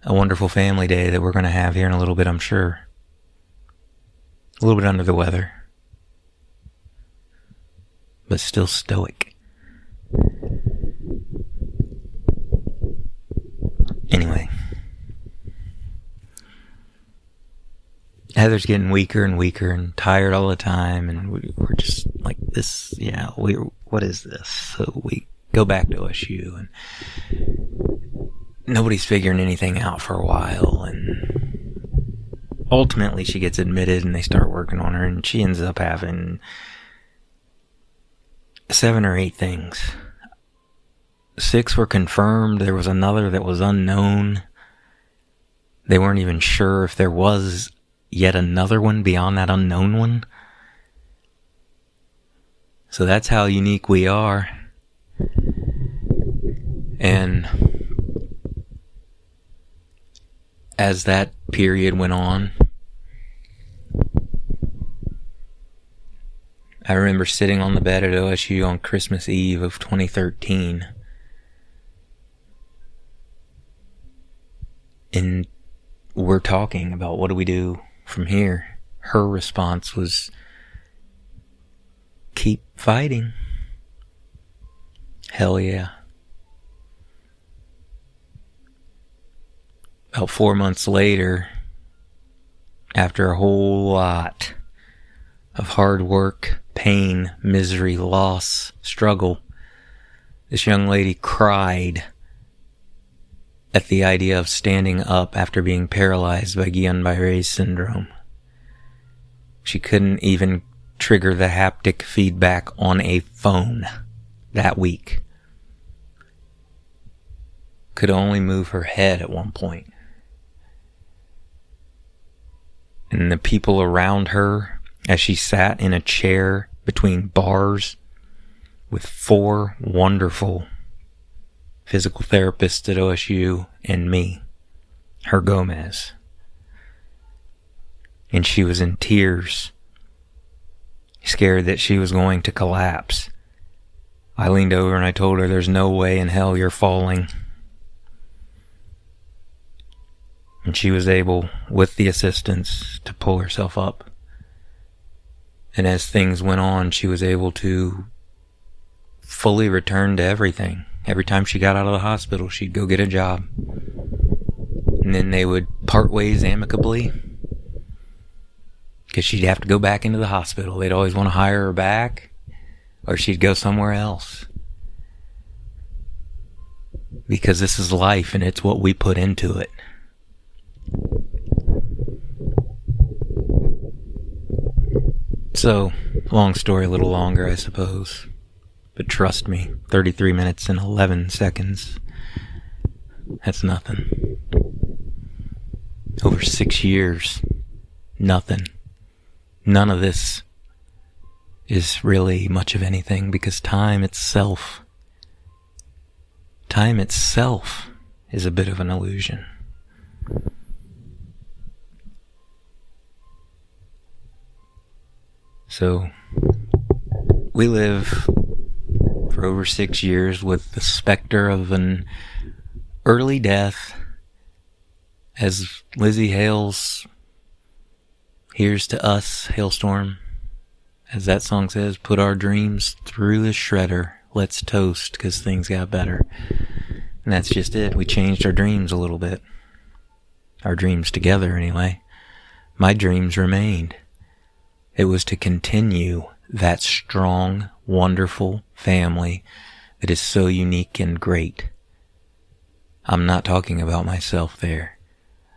a wonderful family day that we're going to have here in a little bit, I'm sure. A little bit under the weather, but still stoic. Anyway, Heather's getting weaker and weaker and tired all the time, and we're just like this. Yeah, what is this? So we go back to OSU, and nobody's figuring anything out for a while, and ultimately she gets admitted, and they start working on her, and she ends up having 7 or 8 things. 6 were confirmed. There was another that was unknown. They weren't even sure if there was yet another one beyond that unknown one. So that's how unique we are. And as that period went on, I remember sitting on the bed at OSU on Christmas Eve of 2013. And we're talking about what do we do from here. Her response was, keep fighting. Hell yeah. About 4 months later, after a whole lot of hard work, pain, misery, loss, struggle, this young lady cried at the idea of standing up after being paralyzed by Guillain-Barré syndrome. She couldn't even trigger the haptic feedback on a phone that week. Could only move her head at one point. And the people around her, as she sat in a chair between bars with 4 wonderful physical therapists at OSU and me, her Gomez. And she was in tears, scared that she was going to collapse. I leaned over and I told her, there's no way in hell you're falling. And she was able, with the assistance, to pull herself up. And as things went on, she was able to fully return to everything. Every time she got out of the hospital, she'd go get a job. And then they would part ways amicably, because she'd have to go back into the hospital. They'd always want to hire her back, or she'd go somewhere else. Because this is life, and it's what we put into it. So, long story, a little longer, I suppose. But trust me, 33 minutes and 11 seconds. That's nothing. Over 6 years, nothing. None of this is really much of anything, because time itself is a bit of an illusion. So, we live for over 6 years with the specter of an early death, as Lizzie Hale's "Here's to Us" hailstorm, as that song says, put our dreams through the shredder, let's toast, 'cause things got better. And that's just it. We changed our dreams a little bit. Our dreams together, anyway. My dreams remained. It was to continue that strong, wonderful family that is so unique and great. I'm not talking about myself there.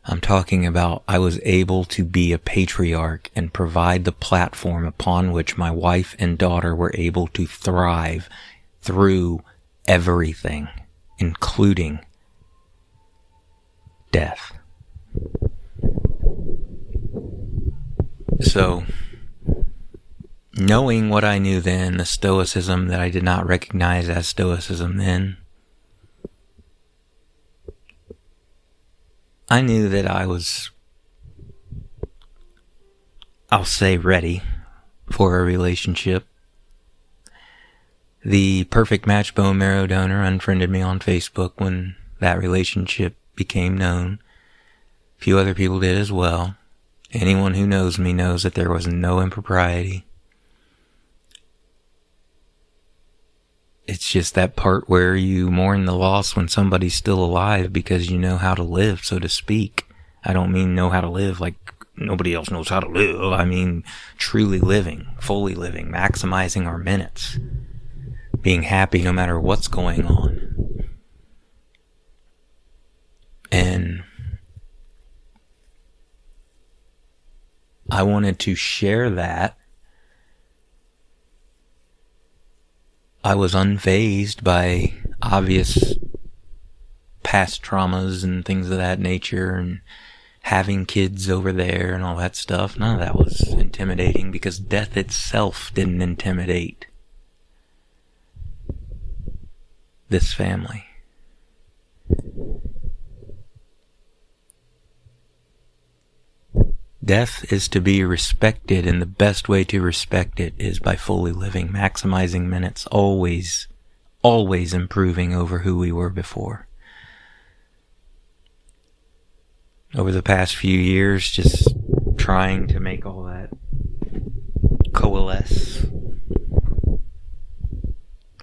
I'm talking about I was able to be a patriarch and provide the platform upon which my wife and daughter were able to thrive through everything, including death. So, knowing what I knew then, the stoicism that I did not recognize as stoicism then, I knew that I was, I'll say, ready for a relationship. The perfect match bone marrow donor unfriended me on Facebook when that relationship became known. A few other people did as well. Anyone who knows me knows that there was no impropriety. It's just that part where you mourn the loss when somebody's still alive because you know how to live, so to speak. I don't mean know how to live like nobody else knows how to live. I mean truly living, fully living, maximizing our minutes, being happy no matter what's going on. And I wanted to share that. I was unfazed by obvious past traumas and things of that nature, and having kids over there and all that stuff. None of that was intimidating because death itself didn't intimidate this family. Death is to be respected, and the best way to respect it is by fully living, maximizing minutes, always improving over who we were before. Over the past few years, just trying to make all that coalesce.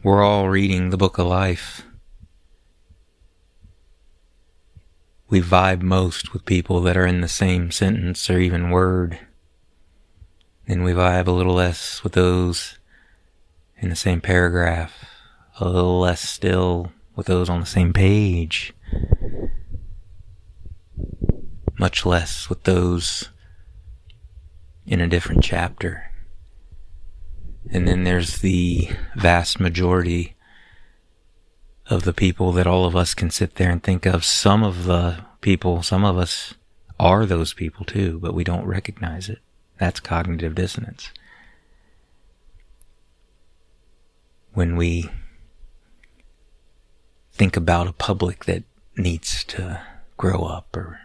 We're all reading the Book of Life. We vibe most with people that are in the same sentence or even word. And we vibe a little less with those in the same paragraph. A little less still with those on the same page. Much less with those in a different chapter. And then there's the vast majority of the people that all of us can sit there and think of. Some of the people, some of us are those people too, but we don't recognize it. That's cognitive dissonance. When we think about a public that needs to grow up or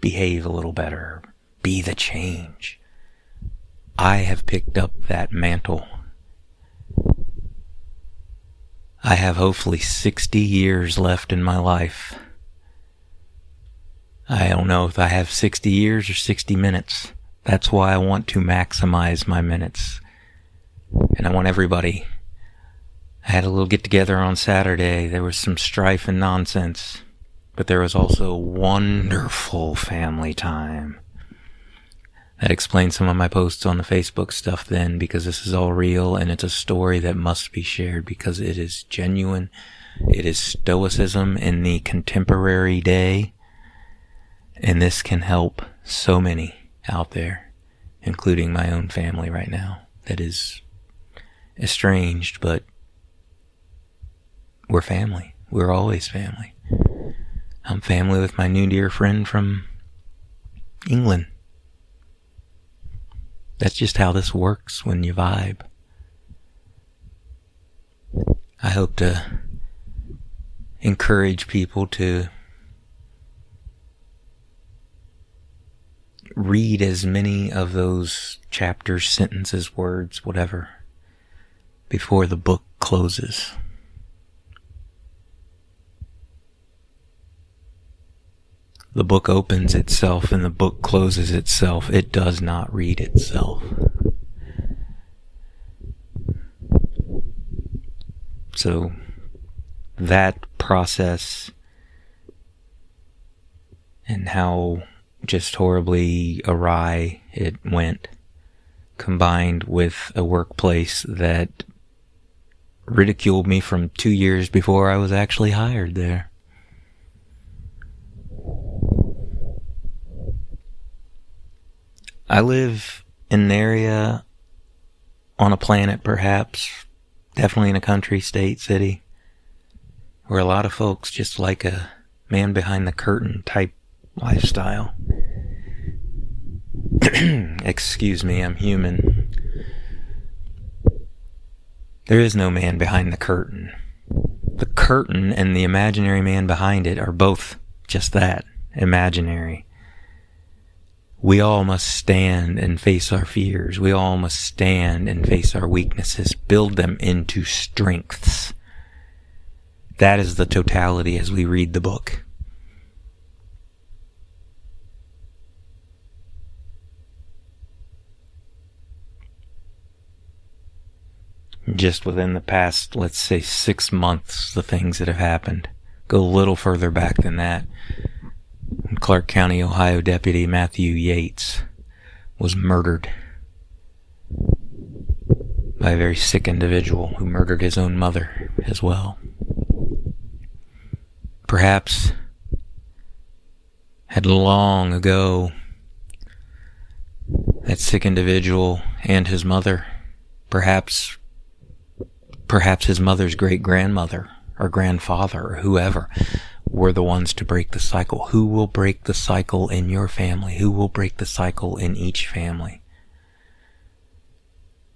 behave a little better, be the change, I have picked up that mantle. I have hopefully 60 years left in my life. I don't know if I have 60 years or 60 minutes. That's why I want to maximize my minutes. And I want everybody. I had a little get together on Saturday. There was some strife and nonsense, but there was also wonderful family time. That explains some of my posts on the Facebook stuff then, because this is all real and it's a story that must be shared because it is genuine. It is stoicism in the contemporary day. And this can help so many out there, including my own family right now that is estranged, but we're family. We're always family. I'm family with my new dear friend from England. That's just how this works when you vibe. I hope to encourage people to read as many of those chapters, sentences, words, whatever, before the book closes. The book opens itself and the book closes itself. It does not read itself. So that process and how just horribly awry it went, combined with a workplace that ridiculed me from 2 years before I was actually hired there. I live in an area on a planet, perhaps, definitely in a country, state, city, where a lot of folks just like a man behind the curtain type lifestyle. Excuse me, I'm human. There is no man behind the curtain. The curtain and the imaginary man behind it are both just that, imaginary. We all must stand and face our fears. We all must stand and face our weaknesses, build them into strengths. That is the totality as we read the book. just within the past, let's say 6 months, the things that have happened. Go a little further back than that. Clark County, Ohio Deputy Matthew Yates was murdered by a very sick individual who murdered his own mother as well. Perhaps had long ago that sick individual and his mother, perhaps his mother's great-grandmother or grandfather or whoever, were the ones to break the cycle. Who will break the cycle in your family? Who will break the cycle in each family?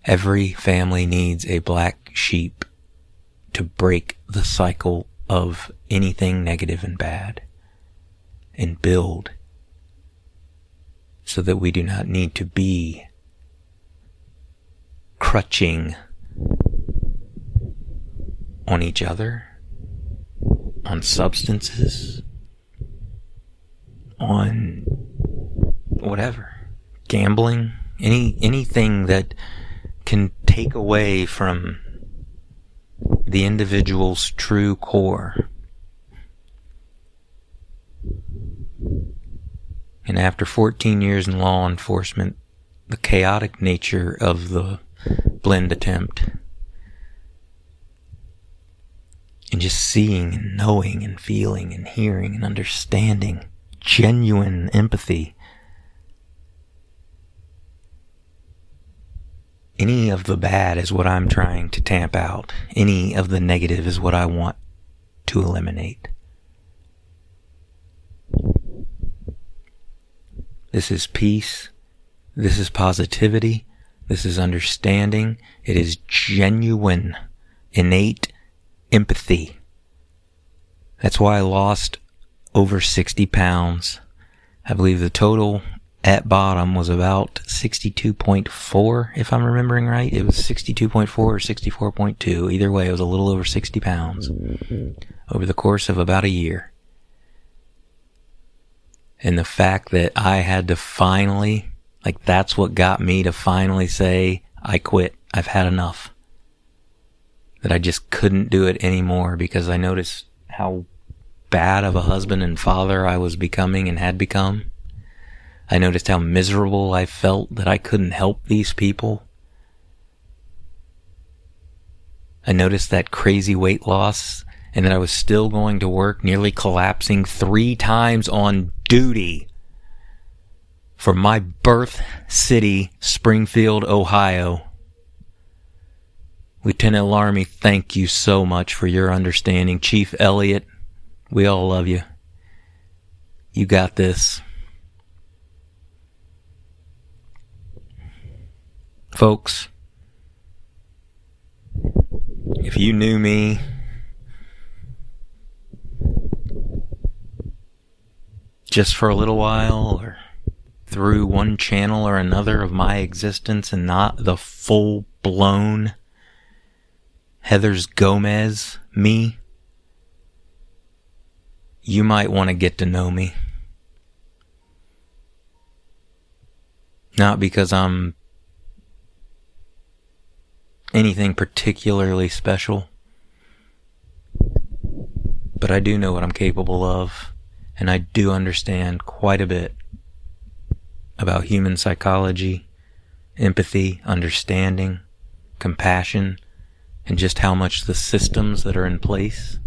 Every family needs a black sheep to break the cycle of anything negative and bad and build so that we do not need to be crutching on each other, on substances, on whatever, gambling, anything that can take away from the individual's true core. And after 14 years in law enforcement, the chaotic nature of the blend attempt, and just seeing and knowing and feeling and hearing and understanding, genuine empathy. Any of the bad is what I'm trying to tamp out. Any of the negative is what I want to eliminate. This is peace. This is positivity. This is understanding. It is genuine, innate empathy. That's why I lost over 60 pounds. I believe the total at bottom was about 62.4, if I'm remembering right. It was 62.4 or 64.2. Either way, it was a little over 60 pounds over the course of about a year. And the fact that I had to finally, that's what got me to finally say, I quit. I've had enough. That I just couldn't do it anymore because I noticed how bad of a husband and father I was becoming and had become. I noticed how miserable I felt that I couldn't help these people. I noticed that crazy weight loss and that I was still going to work, nearly collapsing 3 times on duty for my birth city, Springfield, Ohio. Lieutenant Larmy, thank you so much for your understanding. Chief Elliott, we all love you. You got this. Folks, if you knew me just for a little while or through one channel or another of my existence and not the full-blown Heathers Gomez me, you might want to get to know me. Not because I'm anything particularly special, but I do know what I'm capable of, and I do understand quite a bit about human psychology, empathy, understanding, compassion, and just how much the systems that are in place.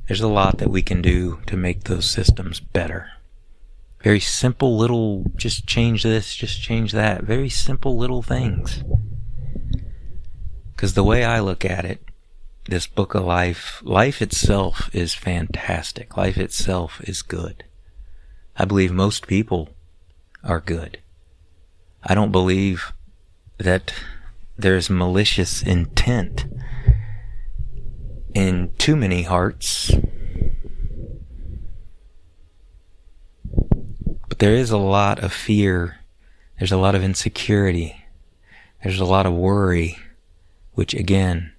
There's a lot that we can do to make those systems better. Very simple little, just change this, just change that. Very simple little things. Because the way I look at it, this book of life itself is fantastic. Life itself is good. I believe most people are good. I don't believe that there's malicious intent in too many hearts. But there is a lot of fear. There's a lot of insecurity. There's a lot of worry, which again,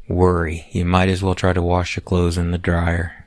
worry. You might as well try to wash your clothes in the dryer.